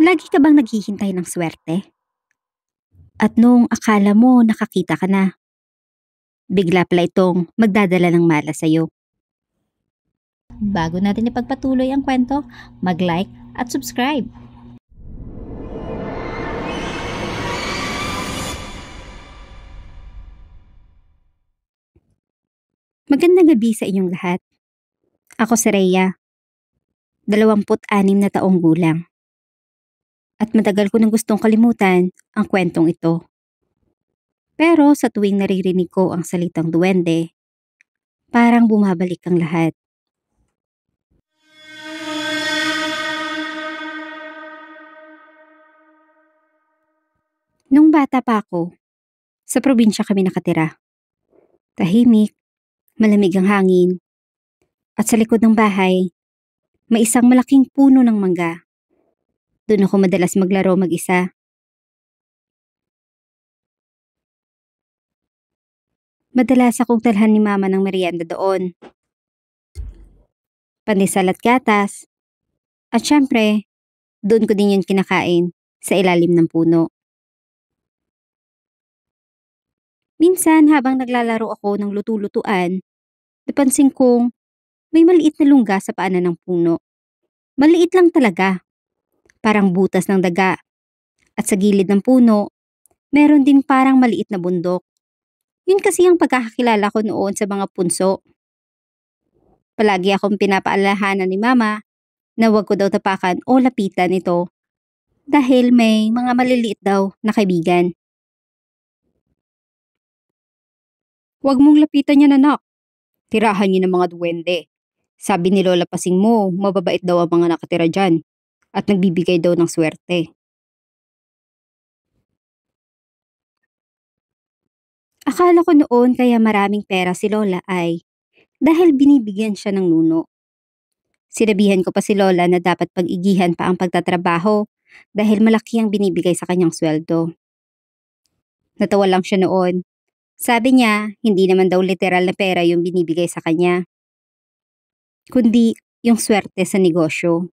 Lagi ka bang naghihintay ng swerte? At nung akala mo nakakita ka na, bigla pala itong magdadala ng malas sa'yo. Bago natin ipagpatuloy ang kwento, mag-like at subscribe. Magandang gabi sa inyong lahat. Ako si Rhea, 26 na taong gulang. At matagal ko nang gustong kalimutan ang kwentong ito. Pero sa tuwing naririnig ko ang salitang duwende, parang bumabalik ang lahat. Nung bata pa ako, sa probinsya kami nakatira. Tahimik, malamig ang hangin, at sa likod ng bahay, may isang malaking puno ng mangga. Doon ako madalas maglaro mag-isa. Madalas akong talhan ni mama ng merienda doon. Pandesal at gatas. At syempre, doon ko din yun kinakain sa ilalim ng puno. Minsan habang naglalaro ako ng lutu-lutuan, napansin kong may maliit na lungga sa paanan ng puno. Maliit lang talaga, parang butas ng daga. At sa gilid ng puno, meron din parang maliit na bundok. Yun kasi ang pagkakakilala ko noon sa mga punso. Palagi akong pinapaalahanan ni mama na huwag ko daw tapakan o lapitan ito dahil may mga maliliit daw na kaibigan. Huwag mong lapitan yan, anak. Tirahan niyo ng mga duwende. Sabi ni Lola Pasing mo, mababait daw ang mga nakatira dyan at nagbibigay daw ng swerte. Akala ko noon kaya maraming pera si Lola ay dahil binibigyan siya ng nuno. Sinabihan ko pa si Lola na dapat pag-igihan pa ang pagtatrabaho dahil malaki ang binibigay sa kanyang sweldo. Natawa lang siya noon. Sabi niya, hindi naman daw literal na pera yung binibigay sa kanya, kundi yung swerte sa negosyo.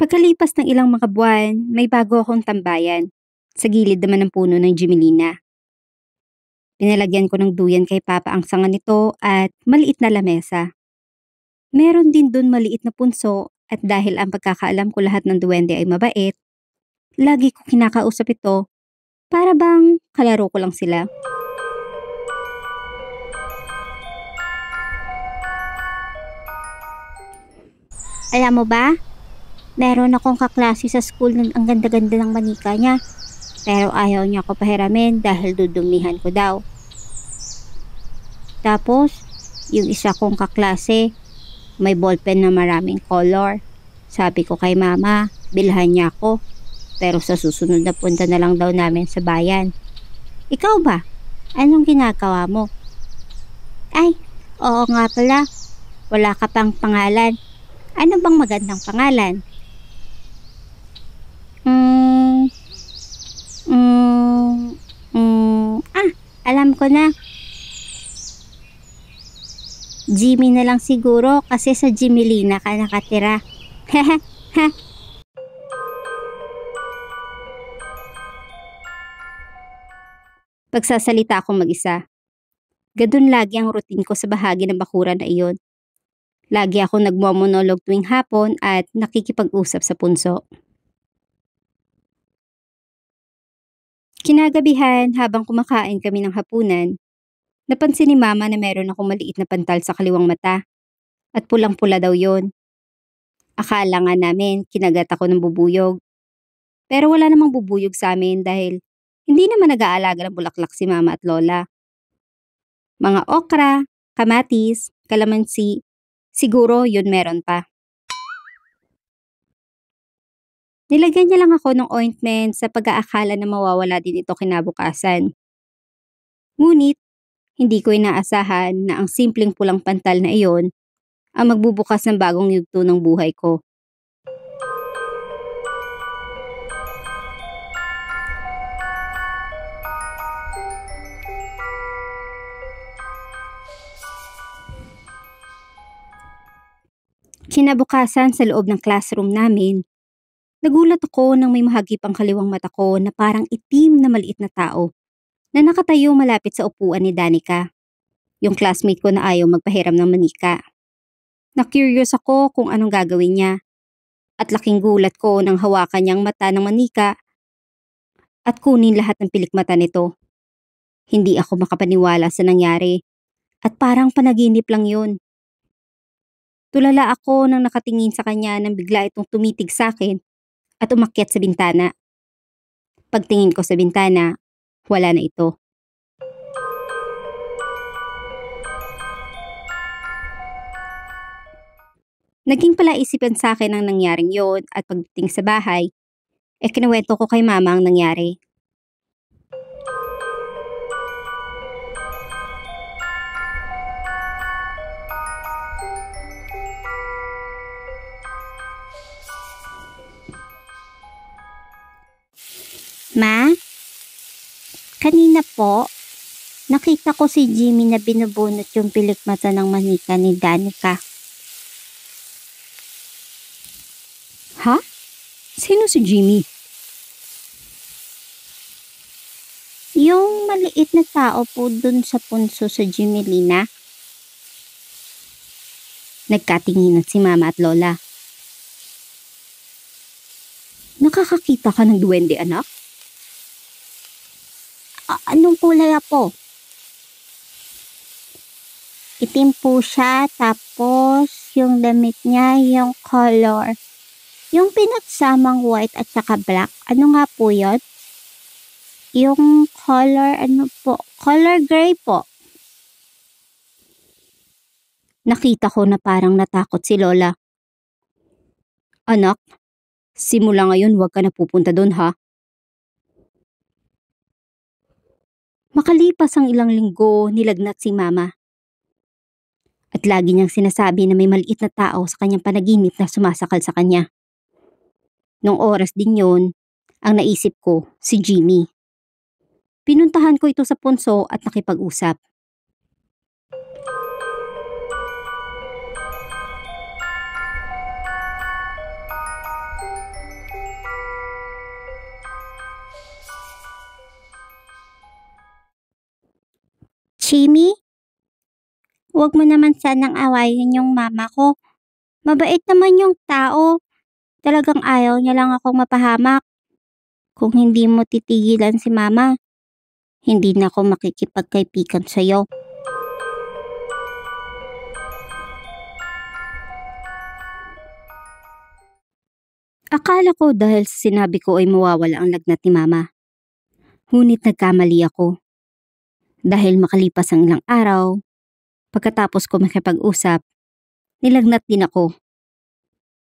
Pagkalipas ng ilang mga buwan, may bago akong tambayan. Sa gilid naman ng puno ng Jimelina. Pinalagyan ko ng duyan kay Papa ang sanga nito at maliit na lamesa. Meron din dun maliit na punso at dahil ang pagkakaalam ko lahat ng duwende ay mabait, lagi ko kinakausap ito para bang kalaro ko lang sila. Alam mo ba, meron akong kaklase sa school na ang ganda-ganda ng manika niya. Pero ayaw niya ako pahiramin dahil dudumihan ko daw. Tapos, yung isa kong kaklase, may ballpen na maraming color. Sabi ko kay mama, bilhan niya ako. Pero sa susunod na punta na lang daw namin sa bayan. Ikaw ba? Anong ginagawa mo? Ay, oo nga pala. Wala ka pang pangalan. Ano bang magandang pangalan? Alam ko na. Jimmy na lang siguro kasi sa Jimelina ka nakatira. Pagsasalita akong mag-isa. Gadun lagi ang routine ko sa bahagi ng bakuran na iyon. Lagi akong nagmomonolog tuwing hapon at nakikipag-usap sa punso. Kinagabihan habang kumakain kami ng hapunan, napansin ni mama na meron akong maliit na pantal sa kaliwang mata at pulang-pula daw yon. Akala nga namin kinagat ako ng bubuyog. Pero wala namang bubuyog sa amin dahil hindi naman nag-aalaga ng bulaklak si mama at lola. Mga okra, kamatis, kalamansi, siguro yun meron pa. Nilagyan niya lang ako ng ointment sa pag-aakala na mawawala din ito kinabukasan. Ngunit, hindi ko inaasahan na ang simpleng pulang pantal na iyon ang magbubukas ng bagong yugto ng buhay ko. Kinabukasan sa loob ng classroom namin, nagulat ako nang may mahagip ang kaliwang mata ko na parang itim na maliit na tao na nakatayo malapit sa upuan ni Danica, yung classmate ko na ayaw magpahiram ng manika. Na-curious ako kung anong gagawin niya at laking gulat ko nang hawakan niyang mata ng manika at kunin lahat ng pilikmata nito. Hindi ako makapaniwala sa nangyari at parang panaginip lang yun. Tulala ako nang nakatingin sa kanya nang bigla itong tumitig sa akin at umakyat sa bintana. Pagtingin ko sa bintana, wala na ito. Naging palaisipan sa akin ang nangyaring yon at pagdating sa bahay, kinuwento ko kay mama ang nangyari. Ma, kanina po, nakita ko si Jimmy na binubunot yung pilikmata ng manika ni Danica. Ha? Sino si Jimmy? Yung maliit na tao po dun sa punso sa Jimelina. Nagkatinginan si mama at lola. Nakakakita ka ng duwende, anak? Anong kulay po? Itim po siya, tapos yung damit niya, yung color. Yung pinagsamang white at saka black, ano nga po yun? Yung color, color gray po. Nakita ko na parang natakot si lola. Anak, simula ngayon huwag ka na pupunta doon ha. Makalipas ang ilang linggo, nilagnat si mama. At lagi niyang sinasabi na may maliit na tao sa kanyang panaginip na sumasakal sa kanya. Nung oras din yon, ang naisip ko, si Jimmy. Pinuntahan ko ito sa punso at nakipag-usap. Jimmy, huwag mo naman sanang awayin yung mama ko. Mabait naman yung tao. Talagang ayaw niya lang akong mapahamak. Kung hindi mo titigilan si mama, hindi na ako makikipagkaibigan sa'yo. Akala ko dahil sa sinabi ko ay mawawala ang lagnat ni mama. Ngunit nagkamali ako. Dahil makalipas ang ilang araw, pagkatapos ko makipag-usap, nilagnat din ako.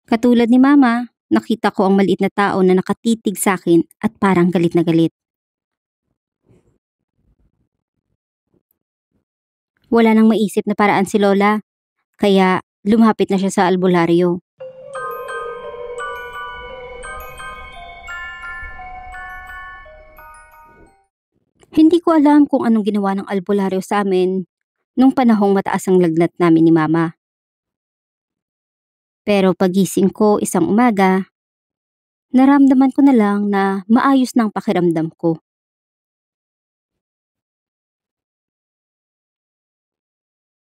Katulad ni mama, nakita ko ang maliit na tao na nakatitig sa akin at parang galit na galit. Wala nang maisip na paraan si lola, kaya lumapit na siya sa albularyo. Hindi ko alam kung anong ginawa ng albularyo sa amin nung panahong mataas ang lagnat namin ni mama. Pero pagising ko isang umaga, naramdaman ko na lang na maayos na ang pakiramdam ko.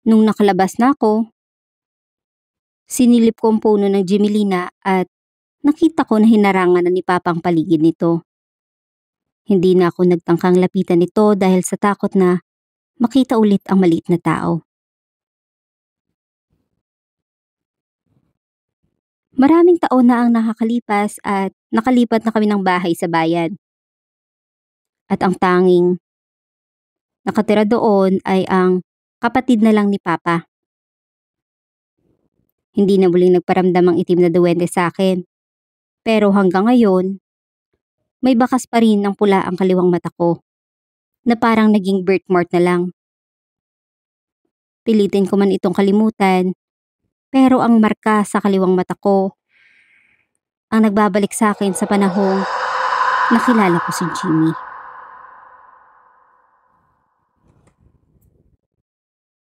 Nung nakalabas na ako, sinilip ko ang puno ng Jimelina at nakita ko na hinarangan na ni Papa ang paligid nito. Hindi na ako nagtangkang lapitan nito dahil sa takot na makita ulit ang maliit na tao. Maraming taon na ang nakakalipas at nakalipat na kami ng bahay sa bayan. At ang tanging nakatira doon ay ang kapatid na lang ni Papa. Hindi na muling nagparamdam ang itim na duwende sa akin. Pero hanggang ngayon, may bakas pa rin ng pula ang kaliwang mata ko, na parang naging birthmark na lang. Pilitin ko man itong kalimutan, pero ang marka sa kaliwang mata ko, ang nagbabalik sa akin sa panahong nakilala ko si Jimmy.